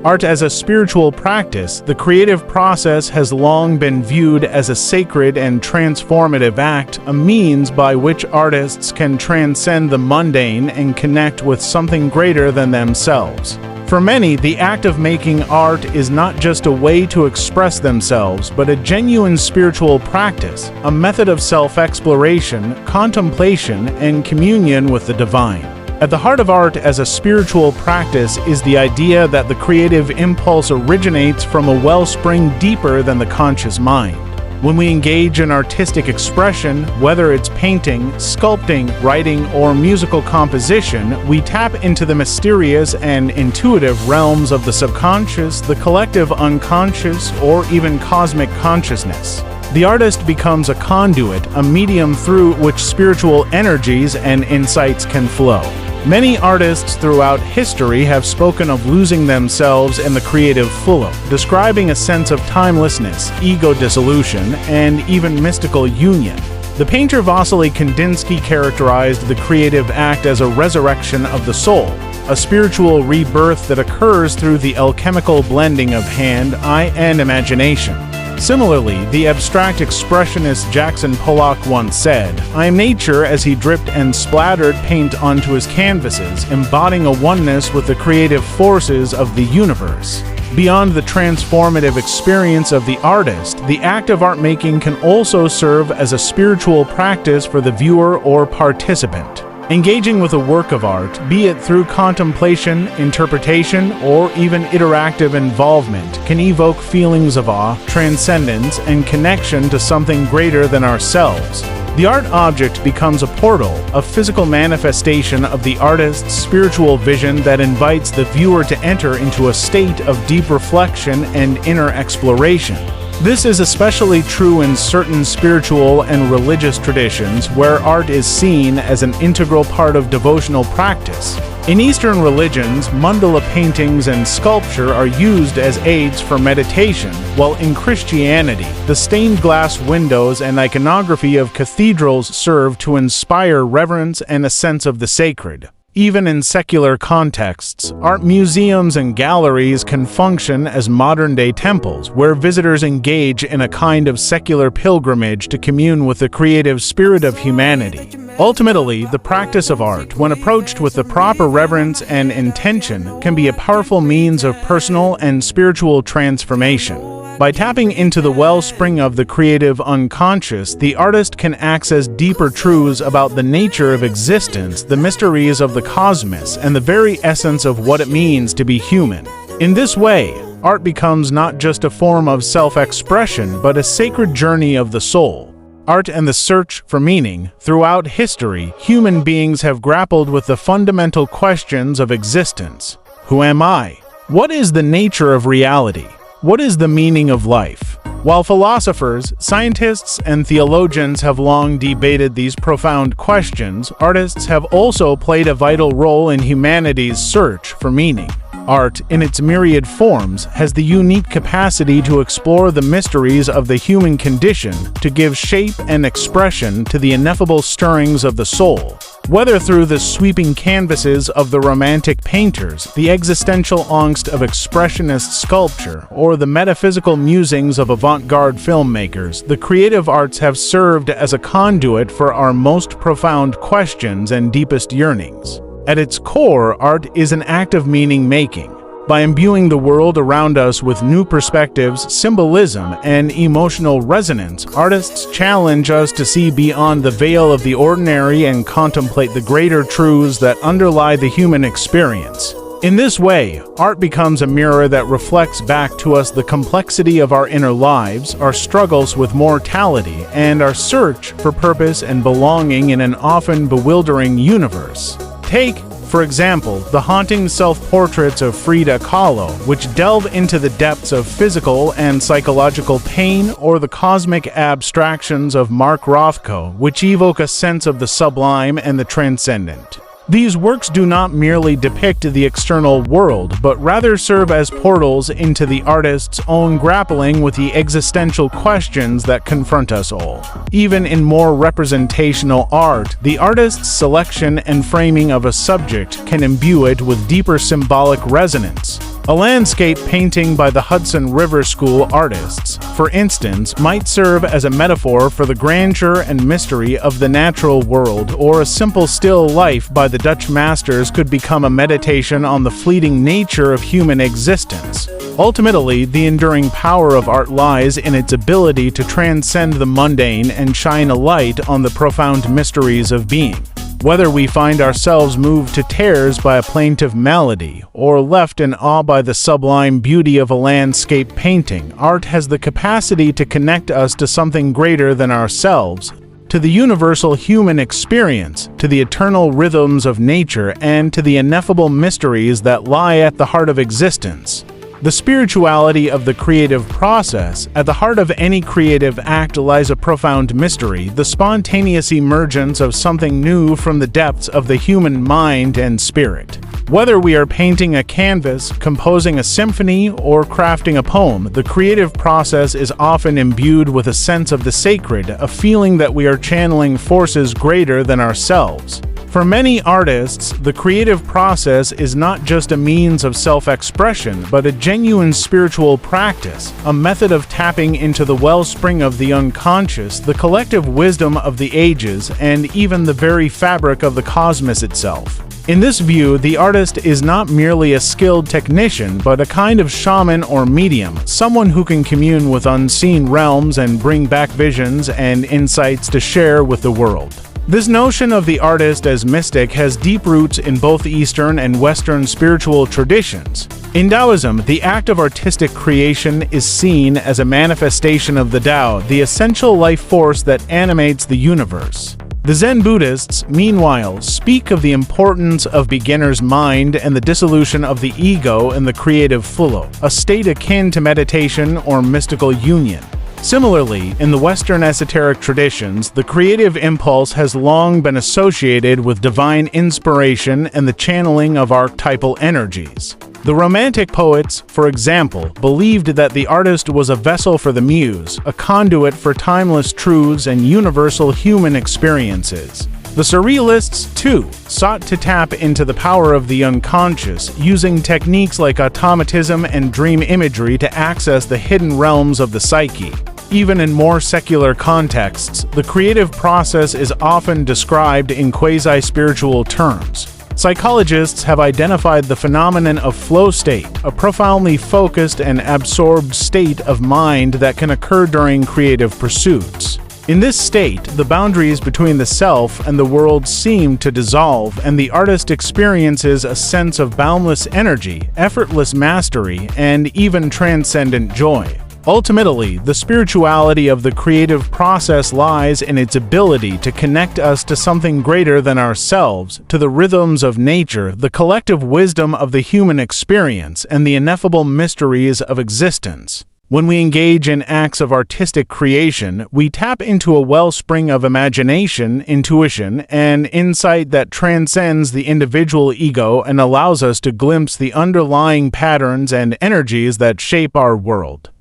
Art as a spiritual practice, the creative process has long been viewed as a sacred and transformative act, a means by which artists can transcend the mundane and connect with something greater than themselves. For many, the act of making art is not just a way to express themselves, but a genuine spiritual practice, a method of self-exploration, contemplation, and communion with the divine. At the heart of art as a spiritual practice is the idea that the creative impulse originates from a wellspring deeper than the conscious mind. When we engage in artistic expression, whether it's painting, sculpting, writing, or musical composition, we tap into the mysterious and intuitive realms of the subconscious, the collective unconscious, or even cosmic consciousness. The artist becomes a conduit, a medium through which spiritual energies and insights can flow. Many artists throughout history have spoken of losing themselves in the creative flow, describing a sense of timelessness, ego dissolution, and even mystical union. The painter Vasily Kandinsky characterized the creative act as a resurrection of the soul, a spiritual rebirth that occurs through the alchemical blending of hand, eye, and imagination. Similarly, the abstract expressionist Jackson Pollock once said, "I am nature," as he dripped and splattered paint onto his canvases, embodying a oneness with the creative forces of the universe. Beyond the transformative experience of the artist, the act of art making can also serve as a spiritual practice for the viewer or participant. Engaging with a work of art, be it through contemplation, interpretation, or even interactive involvement, can evoke feelings of awe, transcendence, and connection to something greater than ourselves. The art object becomes a portal, a physical manifestation of the artist's spiritual vision that invites the viewer to enter into a state of deep reflection and inner exploration. This is especially true in certain spiritual and religious traditions where art is seen as an integral part of devotional practice. In Eastern religions, mandala paintings and sculpture are used as aids for meditation, while in Christianity, the stained glass windows and iconography of cathedrals serve to inspire reverence and a sense of the sacred. Even in secular contexts, art museums and galleries can function as modern-day temples, where visitors engage in a kind of secular pilgrimage to commune with the creative spirit of humanity. Ultimately, the practice of art, when approached with the proper reverence and intention, can be a powerful means of personal and spiritual transformation. By tapping into the wellspring of the creative unconscious, the artist can access deeper truths about the nature of existence, the mysteries of the cosmos, and the very essence of what it means to be human. In this way, art becomes not just a form of self-expression, but a sacred journey of the soul. Art and the search for meaning. Throughout history, human beings have grappled with the fundamental questions of existence. Who am I? What is the nature of reality? What is the meaning of life? While philosophers, scientists, and theologians have long debated these profound questions, artists have also played a vital role in humanity's search for meaning. Art, in its myriad forms, has the unique capacity to explore the mysteries of the human condition, to give shape and expression to the ineffable stirrings of the soul. Whether through the sweeping canvases of the Romantic painters, the existential angst of expressionist sculpture, or the metaphysical musings of avant-garde filmmakers, the creative arts have served as a conduit for our most profound questions and deepest yearnings. At its core, art is an act of meaning-making. By imbuing the world around us with new perspectives, symbolism, and emotional resonance, artists challenge us to see beyond the veil of the ordinary and contemplate the greater truths that underlie the human experience. In this way, art becomes a mirror that reflects back to us the complexity of our inner lives, our struggles with mortality, and our search for purpose and belonging in an often bewildering universe. Take, for example, the haunting self-portraits of Frida Kahlo, which delve into the depths of physical and psychological pain, or the cosmic abstractions of Mark Rothko, which evoke a sense of the sublime and the transcendent. These works do not merely depict the external world, but rather serve as portals into the artist's own grappling with the existential questions that confront us all. Even in more representational art, the artist's selection and framing of a subject can imbue it with deeper symbolic resonance. A landscape painting by the Hudson River School artists, for instance, might serve as a metaphor for the grandeur and mystery of the natural world, or a simple still life by the Dutch masters could become a meditation on the fleeting nature of human existence. Ultimately, the enduring power of art lies in its ability to transcend the mundane and shine a light on the profound mysteries of being. Whether we find ourselves moved to tears by a plaintive melody, or left in awe by the sublime beauty of a landscape painting, art has the capacity to connect us to something greater than ourselves, to the universal human experience, to the eternal rhythms of nature, and to the ineffable mysteries that lie at the heart of existence. The spirituality of the creative process. At the heart of any creative act lies a profound mystery, the spontaneous emergence of something new from the depths of the human mind and spirit. Whether we are painting a canvas, composing a symphony, or crafting a poem, the creative process is often imbued with a sense of the sacred, a feeling that we are channeling forces greater than ourselves. For many artists, the creative process is not just a means of self-expression, but a genuine spiritual practice, a method of tapping into the wellspring of the unconscious, the collective wisdom of the ages, and even the very fabric of the cosmos itself. In this view, the artist is not merely a skilled technician, but a kind of shaman or medium, someone who can commune with unseen realms and bring back visions and insights to share with the world. This notion of the artist as mystic has deep roots in both Eastern and Western spiritual traditions. In Taoism, the act of artistic creation is seen as a manifestation of the Tao, the essential life force that animates the universe. The Zen Buddhists, meanwhile, speak of the importance of beginner's mind and the dissolution of the ego in the creative flow, a state akin to meditation or mystical union. Similarly, in the Western esoteric traditions, the creative impulse has long been associated with divine inspiration and the channeling of archetypal energies. The Romantic poets, for example, believed that the artist was a vessel for the muse, a conduit for timeless truths and universal human experiences. The Surrealists, too, sought to tap into the power of the unconscious, using techniques like automatism and dream imagery to access the hidden realms of the psyche. Even in more secular contexts, the creative process is often described in quasi-spiritual terms. Psychologists have identified the phenomenon of flow state, a profoundly focused and absorbed state of mind that can occur during creative pursuits. In this state, the boundaries between the self and the world seem to dissolve, and the artist experiences a sense of boundless energy, effortless mastery, and even transcendent joy. Ultimately, the spirituality of the creative process lies in its ability to connect us to something greater than ourselves, to the rhythms of nature, the collective wisdom of the human experience, and the ineffable mysteries of existence. When we engage in acts of artistic creation, we tap into a wellspring of imagination, intuition, and insight that transcends the individual ego and allows us to glimpse the underlying patterns and energies that shape our world.